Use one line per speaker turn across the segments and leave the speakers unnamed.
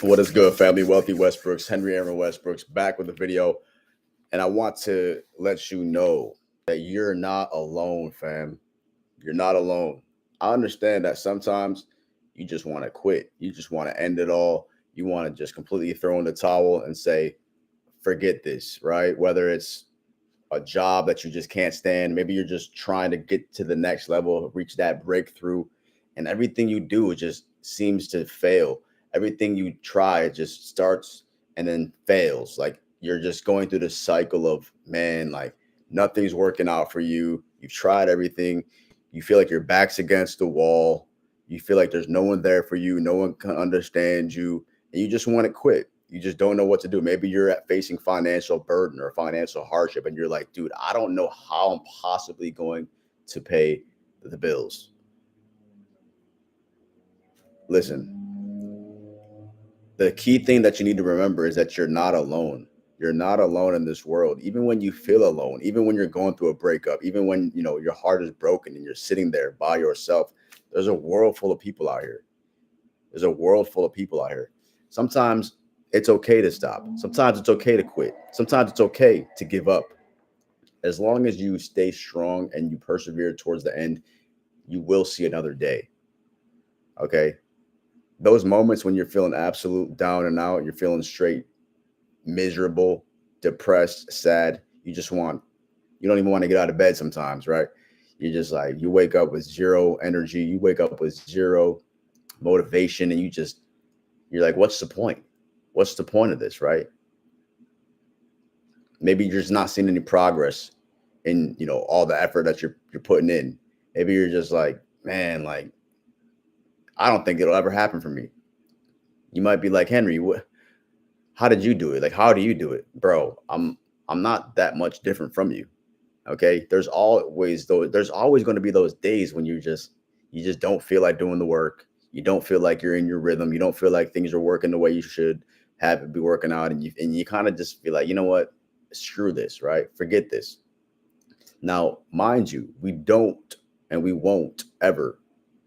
What is good, family? Wealthy Westbrooks, Henry Aaron Westbrooks, back with a video. And I want to let you know that you're not alone, fam. You're not alone. I understand that sometimes you just want to quit. You just want to end it all. You want to just completely throw in the towel and say, forget this, right? Whether it's a job that you just can't stand, maybe you're just trying to get to the next level, reach that breakthrough, and everything you do, it just seems to fail. Everything you try, it just starts and then fails. Like you're just going through this cycle of, man, like nothing's working out for you. You've tried everything. You feel like your back's against the wall. You feel like there's no one there for you. No one can understand you. And you just want to quit. You just don't know what to do. Maybe you're facing financial burden or financial hardship, and you're like, dude, I don't know how I'm possibly going to pay the bills. Listen, the key thing that you need to remember is that you're not alone. You're not alone in this world. Even when you feel alone, even when you're going through a breakup, even when your heart is broken and you're sitting there by yourself, there's a world full of people out here. There's a world full of people out here. Sometimes it's okay to stop. Sometimes it's okay to quit. Sometimes it's okay to give up. As long as you stay strong and you persevere towards the end, you will see another day. Okay? Those moments when you're feeling absolute down and out, you're feeling straight miserable, depressed, sad, you don't even want to get out of bed sometimes, right? You're just like, you wake up with zero energy, you wake up with zero motivation, and you're like, what's the point? What's the point of this, right? Maybe you're just not seeing any progress in, all the effort that you're putting in. Maybe you're just like, man, like, I don't think it'll ever happen for me. You might be like, Henry, how did you do it? Like, how do you do it? Bro, I'm not that much different from you. Okay. There's always going to be those days when you just don't feel like doing the work. You don't feel like you're in your rhythm. You don't feel like things are working the way you should have it be working out. And you kind of just feel like, you know what? Screw this, right? Forget this. Now, mind you, we don't and we won't ever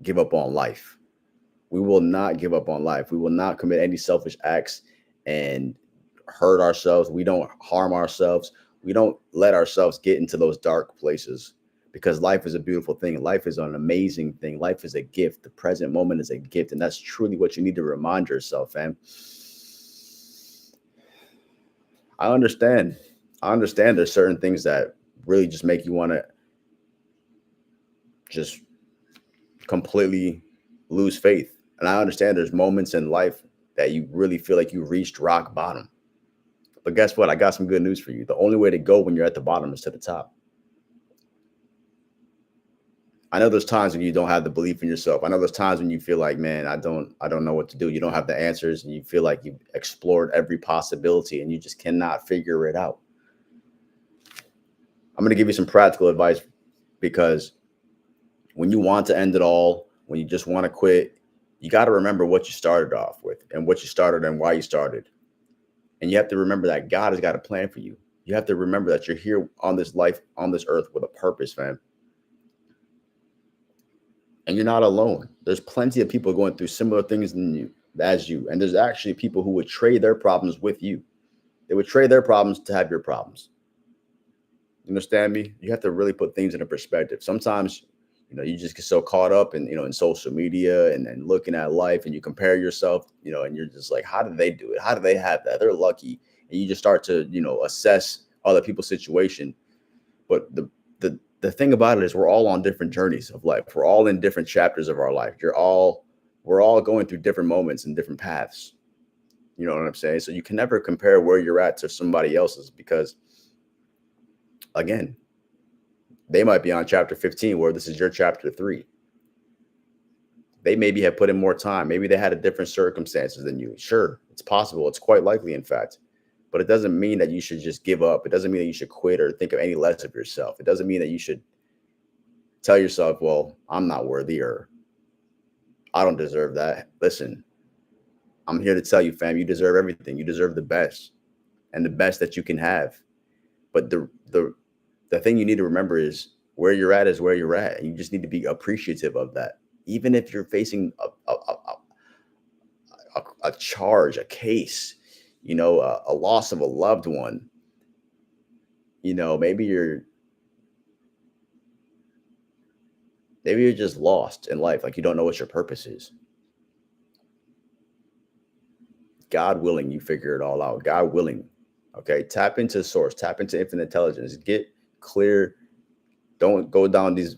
give up on life. We will not give up on life. We will not commit any selfish acts and hurt ourselves. We don't harm ourselves. We don't let ourselves get into those dark places, because life is a beautiful thing. Life is an amazing thing. Life is a gift. The present moment is a gift. And that's truly what you need to remind yourself, fam. I understand. There's certain things that really just make you want to just completely lose faith. And I understand there's moments in life that you really feel like you reached rock bottom. But guess what? I got some good news for you. The only way to go when you're at the bottom is to the top. I know there's times when you don't have the belief in yourself. I know there's times when you feel like, man, I don't know what to do. You don't have the answers, and you feel like you've explored every possibility and you just cannot figure it out. I'm going to give you some practical advice, because when you want to end it all, when you just want to quit, you got to remember what you started off with and what you started and why you started. And you have to remember that God has got a plan for you. You have to remember that you're here on this life, on this earth, with a purpose, fam. And you're not alone. There's plenty of people going through similar things as you. And there's actually people who would trade their problems with you. They would trade their problems to have your problems. You understand me? You have to really put things into perspective. Sometimes, you just get so caught up in, in social media and looking at life, and you compare yourself, and you're just like, how did they do it? How do they have that? They're lucky. And you just start to, assess other people's situation. But the thing about it is, we're all on different journeys of life. We're all in different chapters of our life. We're all going through different moments and different paths. You know what I'm saying? So you can never compare where you're at to somebody else's, because again, they might be on chapter 15 where this is your chapter 3. They maybe have put in more time. Maybe they had a different circumstances than you. Sure, it's possible. It's quite likely, in fact. But it doesn't mean that you should just give up. It doesn't mean that you should quit or think of any less of yourself. It doesn't mean that you should tell yourself, well, I'm not worthy, or I don't deserve that. Listen, I'm here to tell you, fam, you deserve everything. You deserve the best, and the best that you can have. But the thing you need to remember is, where you're at is where you're at. And you just need to be appreciative of that. Even if you're facing a charge, a case, a loss of a loved one. Maybe you're just lost in life. Like, you don't know what your purpose is. God willing, you figure it all out. God willing. Okay. Tap into source, tap into infinite intelligence, get clear. Don't go down these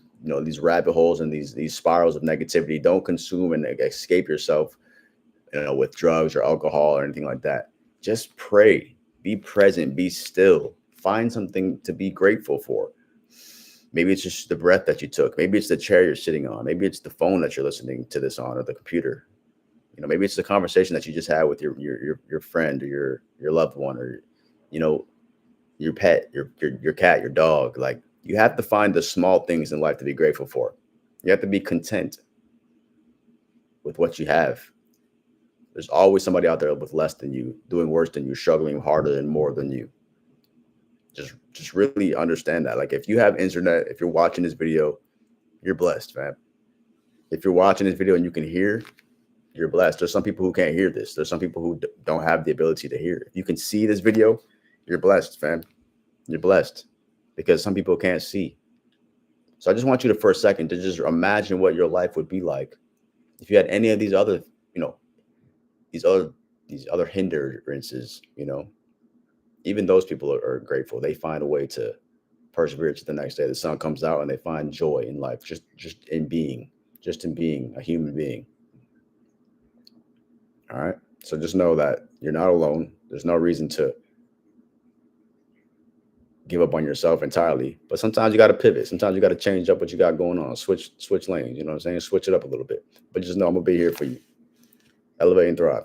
rabbit holes and these spirals of negativity. Don't consume and escape yourself, with drugs or alcohol or anything like that. Just pray, be present, be still, find something to be grateful for. Maybe it's just the breath that you took. Maybe it's the chair you're sitting on. Maybe it's the phone that you're listening to this on, or the computer. Maybe it's the conversation that you just had with your friend, or your loved one, or your pet, your cat, your dog. Like, you have to find the small things in life to be grateful for. You have to be content with what you have. There's always somebody out there with less than you, doing worse than you, struggling harder and more than you. Just really understand that. Like, if you have internet, if you're watching this video, you're blessed, man. If you're watching this video and you can hear, you're blessed. There's some people who can't hear this. There's some people who don't have the ability to hear. If you can see this video, you're blessed, fam. You're blessed, because some people can't see. So I just want you to, for a second, to just imagine what your life would be like if you had any of these other, these other hindrances. Even those people are grateful. They find a way to persevere to the next day. The sun comes out and they find joy in life, just in being a human being. All right. So just know that you're not alone. There's no reason to give up on yourself entirely, but sometimes you got to pivot. Sometimes you got to change up what you got going on, switch lanes. You know what I'm saying? Switch it up a little bit, but just know I'm gonna be here for you. Elevate and thrive.